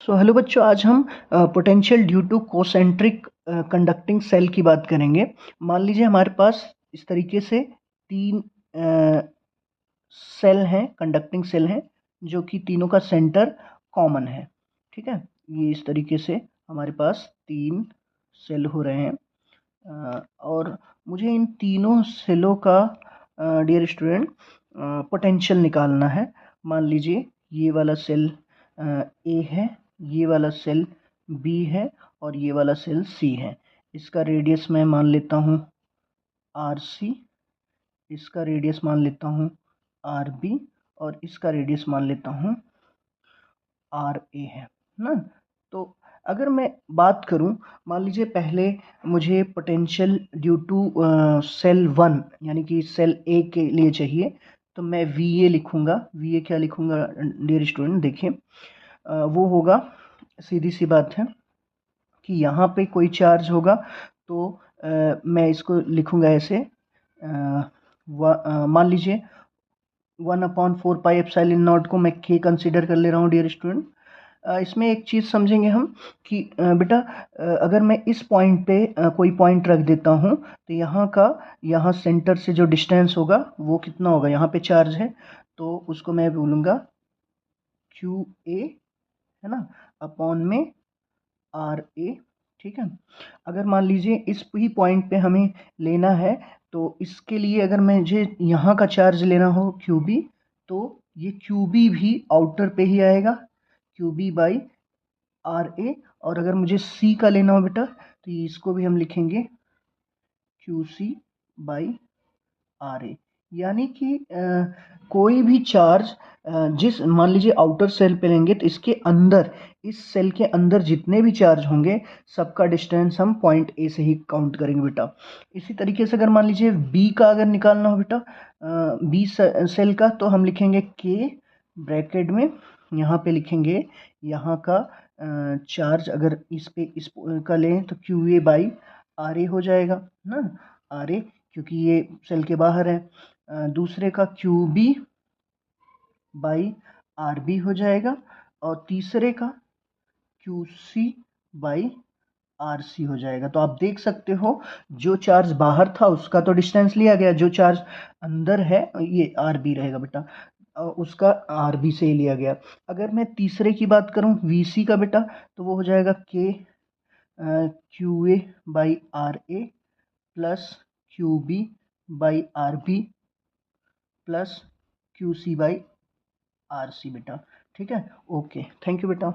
Hello बच्चों, आज हम potential due to concentric conducting cell की बात करेंगे। मान लीजिए हमारे पास इस तरीके से तीन सेल हैं, कंडक्टिंग सेल हैं, जो कि तीनों का सेंटर कॉमन है। ठीक है, ये इस तरीके से हमारे पास तीन सेल हो रहे हैं और मुझे इन तीनों सेलों का डियर स्टूडेंट पोटेंशियल निकालना है। मान लीजिए ये वाला सेल ए है, ये वाला सेल बी है और ये वाला सेल सी है। इसका रेडियस मैं मान लेता हूँ आर सी, इसका रेडियस मान लेता हूँ आर बी और इसका रेडियस मान लेता हूँ आर ए है ना। तो अगर मैं बात करूं, मान लीजिए पहले मुझे potential due to cell one यानी कि सेल ए के लिए चाहिए, तो मैं वी ए लिखूंगा। वी ए क्या लिखूंगा डियर स्टूडेंट, देखिए वो होगा, सीधी सी बात है कि यहाँ पे कोई चार्ज होगा तो मैं इसको लिखूंगा ऐसे, मान लीजिए 1/4 पाई एप्सिलॉन नॉट को मैं के कंसिडर कर ले रहा हूँ डियर स्टूडेंट। इसमें एक चीज़ समझेंगे हम कि बेटा अगर मैं इस पॉइंट पे कोई पॉइंट रख देता हूँ तो यहाँ सेंटर से जो डिस्टेंस होगा वो कितना होगा, यहाँ पे चार्ज है तो उसको मैं बोलूँगा क्यू ए, है ना, अपॉन में आर ए। ठीक है, अगर मान लीजिए इस ही पॉइंट पे हमें लेना है तो इसके लिए अगर मुझे यहाँ का चार्ज लेना हो क्यू बी, तो ये क्यू बी भी आउटर पे ही आएगा, क्यू बी बाई आर ए। और अगर मुझे सी का लेना हो बेटा तो इसको भी हम लिखेंगे क्यू सी बाई आर ए। यानी कि कोई भी चार्ज जिस मान लीजिए आउटर सेल पे लेंगे तो इसके अंदर, इस सेल के अंदर जितने भी चार्ज होंगे सबका डिस्टेंस हम पॉइंट ए से ही काउंट करेंगे बेटा। इसी तरीके से अगर मान लीजिए बी का अगर निकालना हो बेटा, बी सेल का, तो हम लिखेंगे के ब्रैकेट में, यहाँ पे लिखेंगे यहाँ का चार्ज अगर इस पे इस का लें तो क्यू ए बाई आर ए हो जाएगा ना, आर ए, क्योंकि ये सेल के बाहर है। दूसरे का Q B by R B हो जाएगा और तीसरे का Q C by R C हो जाएगा। तो आप देख सकते हो जो चार्ज बाहर था उसका तो डिस्टेंस लिया गया, जो चार्ज अंदर है ये आर बी रहेगा बेटा, उसका आर बी से ही लिया गया। अगर मैं तीसरे की बात करूं वी सी का बेटा, तो वो हो जाएगा के Q A by R A plus Q B by R B plus Q C by R C बेटा। ठीक है, ओके, थैंक यू बेटा।